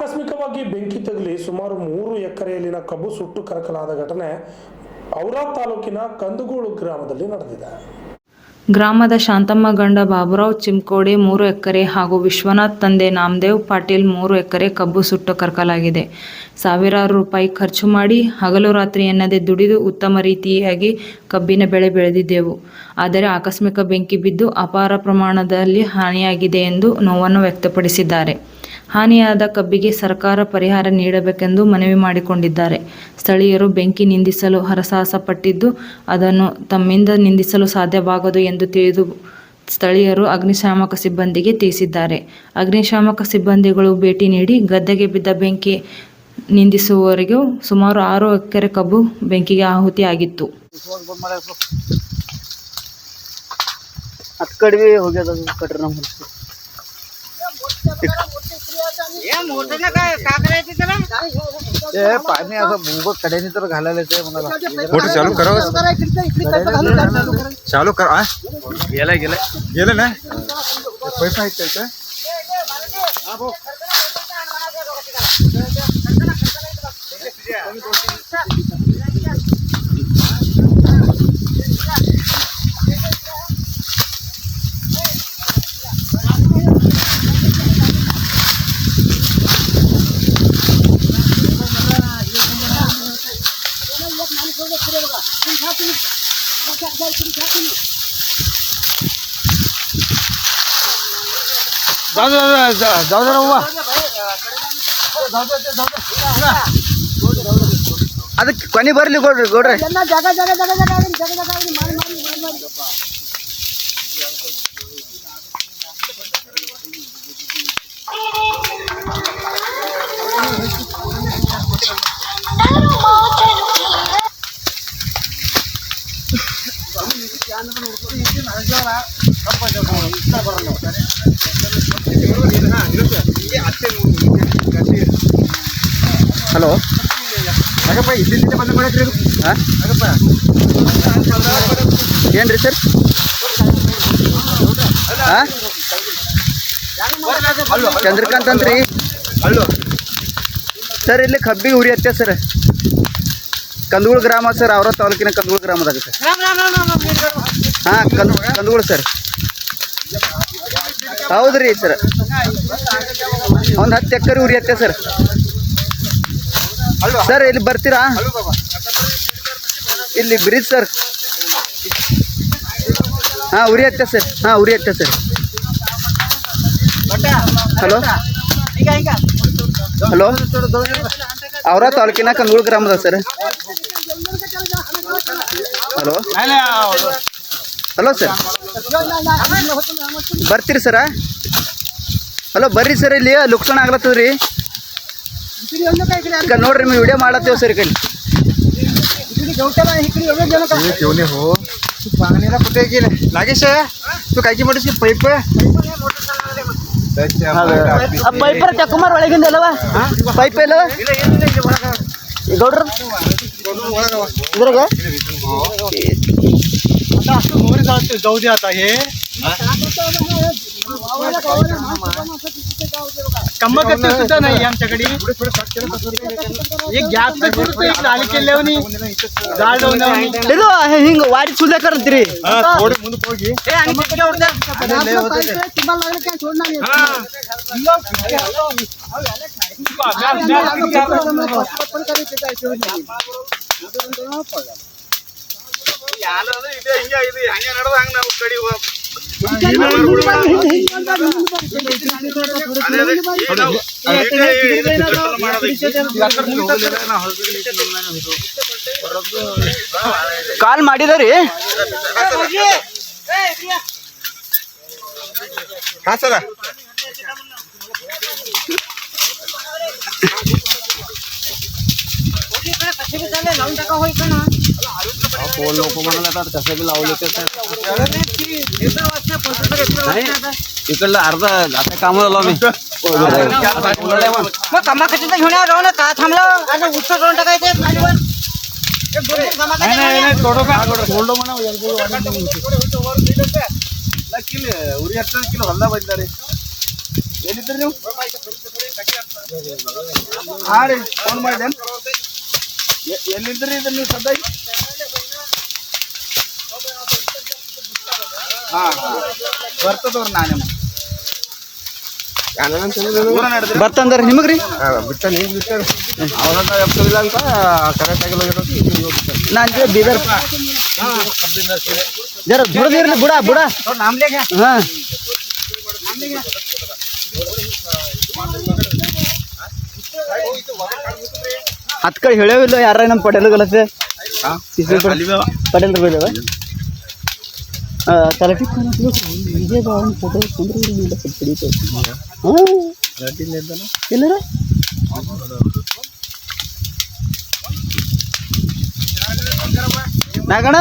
ಆಕಸ್ಮಿಕವಾಗಿ ಬೆಂಕಿ ತಗುಲಿ ಸುಮಾರು 3 ಎಕರೆಯಲ್ಲಿನ ಕಬ್ಬು ಸುಟ್ಟು ಕರಕಲಾದ ಘಟನೆ ಔರಾದ್ ತಾಲೂಕಿನ ಕಂದಗೂಳು ಗ್ರಾಮದಲ್ಲಿ ನಡೆದಿದೆ. ಗ್ರಾಮದ ಶಾಂತಮ್ಮ ಗಂಡ ಬಾಬುರಾವ್ ಚಿಮ್ಕೋಡಿ 3 ಎಕರೆ ಹಾಗೂ ವಿಶ್ವನಾಥ್ ತಂದೆ ನಾಮದೇವ್ ಪಾಟೀಲ್ 3 ಎಕರೆ ಕಬ್ಬು ಸುಟ್ಟು ಕರಕಲಾಗಿದೆ. ಸಾವಿರಾರು ರೂಪಾಯಿ ಖರ್ಚು ಮಾಡಿ ಹಗಲು ರಾತ್ರಿ ಎನ್ನದೆ ದುಡಿದು ಉತ್ತಮ ರೀತಿಯಾಗಿ ಕಬ್ಬಿನ ಬೆಳೆ ಬೆಳೆದಿದ್ದೆವು. ಆದರೆ ಆಕಸ್ಮಿಕ ಬೆಂಕಿ ಬಿದ್ದು ಅಪಾರ ಪ್ರಮಾಣದಲ್ಲಿ ಹಾನಿಯಾಗಿದೆ ಎಂದು ನೋವನ್ನು ವ್ಯಕ್ತಪಡಿಸಿದ್ದಾರೆ. ಹಾನಿಯಾದ ಕಬ್ಬಿಗೆ ಸರ್ಕಾರ ಪರಿಹಾರ ನೀಡಬೇಕೆಂದು ಮನವಿ ಮಾಡಿಕೊಂಡಿದ್ದಾರೆ. ಸ್ಥಳೀಯರು ಬೆಂಕಿ ನಿಂದಿಸಲು ಹರಸಾಹಸ ಪಟ್ಟಿದ್ದು ಅದನ್ನು ತಮ್ಮಿಂದ ನಿಂದಿಸಲು ಸಾಧ್ಯವಾಗದು ಎಂದು ತಿಳಿದು ಸ್ಥಳೀಯರು ಅಗ್ನಿಶಾಮಕ ಸಿಬ್ಬಂದಿಗೆ ತಿಳಿಸಿದ್ದಾರೆ. ಅಗ್ನಿಶಾಮಕ ಸಿಬ್ಬಂದಿಗಳು ಭೇಟಿ ನೀಡಿ ಗದ್ದೆಗೆ ಬಿದ್ದ ಬೆಂಕಿ ನಿಂದಿಸುವವರೆಗೂ ಸುಮಾರು 6 ಎಕರೆ ಕಬ್ಬು ಬೆಂಕಿಗೆ ಆಹುತಿಯಾಗಿತ್ತು. पाणी असं भूगत कड्याने तर घालायला येते मला. मोटर चालू करा, चालू कर. गेलाय गेलाय गेलं ना पैसा आहे त्याचा. जाऊ दे बाबा. ಅದಕ್ಕೆ ಕೊನೆ ಬರ್ಲಿ ಗೌಡ್ರೆ. ಹಲೋ ಹಾಗಪ್ಪ ಇಲ್ಲಿಂದ ಬಂದು ಮಾಡಕ್ರಿ. ಹಾಗಪ್ಪ ಏನ್ರಿ ಸರ್? ಚಂದ್ರಕಾಂತ್ ಅಂತ್ರಿ. ಸರ್ ಇಲ್ಲಿ ಕಬ್ಬಿಗೆ ಉರಿ ಹತ್ತೆ ಸರ್. ಕಂದಗೂಳು ಗ್ರಾಮ ಸರ್, ಔರಾದ್ ತಾಲೂಕಿನ ಕಂದಗೂಳು ಗ್ರಾಮದಾಗ ಸರ್. ಹಾಂ ಕಂದಗೂಳು ಸರ್. ಹೌದ್ರಿ ಸರ್, ಒಂದು 10 ಎಕರೆ ಉರಿ ಹತ್ತೆ ಸರ್. ಸರ್ ಇಲ್ಲಿ ಬರ್ತೀರಾ? ಇಲ್ಲಿ ಬ್ರಿಡ್ಜ್ ಸರ್. ಹಾಂ ಉರಿ ಹತ್ತೆ ಸರ್. ಹಾಂ ಉರಿ ಹತ್ತೆ ಸರ್. ಹಲೋ ಹಲೋ, ಔರಾದ್ ತಾಲೂಕಿನ ಕಂದಗೂಳು ಗ್ರಾಮದ ಸರ್. ಹಲೋ ಹಲೋ ಸರ್, ಬರ್ತೀರಿ ಸರ? ಹಲೋ ಬರ್ರಿ ಸರ್, ಇಲ್ಲಿ ಲುಕ್ಸಾನ್ ಆಗ್ಲತ್ತದ್ರಿ. ಈಗ ನೋಡ್ರಿ ನೀವು ವಿಡಿಯೋ ಮಾಡತ್ತೇವೆ सर. कल ठेवणे हो तू पाण्याला कुठे गेले लागेश तू काय की मोठीस पैप ಪೈಪರ್ ತಕೊಂಬರ್ ಒಳಗಿಂದ ಅಲ್ಲವ ಪೈಪ್ ಇಲ್ಲವ ಗೌಡ್ರ ಇದ್ರಾಗ जाऊ दे आता हे कम्म करते सुद्धा नाही आमच्याकडे. एक गॅस एक गाडी केल्यावनी जाळ लावून ಇದು ಹಿಂಗ ವಾಡಿ ಸುಳ್ಳೆ ಕರಂತೀರಿ. थोडे ಮುಂದೆ ಹೋಗಿ ಕಾಲ್ ಮಾಡಿದರಿ. हा सर फोन नको म्हणाला तर कसं बी लावले ते इकडलं अर्धा आता कामाला लावले. मग कामाखाची घेऊन राहू ना का थांबलं आता उत्तर करून टाकायचं खालीवर. ಕಿಲ್ ಉರಿ ಹತ್ತ ಕಿಲ್ ಹೊಲ್ದ ಬಂದಾರೆ. ಎಲ್ಲಿದ್ರಿ ನೀವು ಹಾಂ ರೀ ಫೋನ್ ಮಾಡಿದೇನು ಎಲ್ಲಿದ್ರಿ ಇದ್ರಿ ನೀವು ಸದ್ಯ ಹಾಂ ಬರ್ತದವ್ರಿ ನಾನೇ ಬರ್ತಂದ್ರಿ ನಿಮಗ್ರಿ ನಾನು ಬೀದರ್ ಜರ ದುಡ್ದಿರ್ಲಿ ಬುಡ ಬುಡ ಹಾಂ ಹತ್ತು ಕಡೆ ಹೇಳೇವಿಲ್ಲ ಯಾರ ನಮ್ಮ ಪಟೇಲ್ ಗಲತೆ ಪಟೇಲ್ ಬೇಡವ ತಲಟಿ ವಿಜಯ ಬಾವನ್ ಫೋಟೋ ಕುಂದ್ರೆ ಹಾಂ ಎಲ್ಲರ ನಾಗಣ್ಣ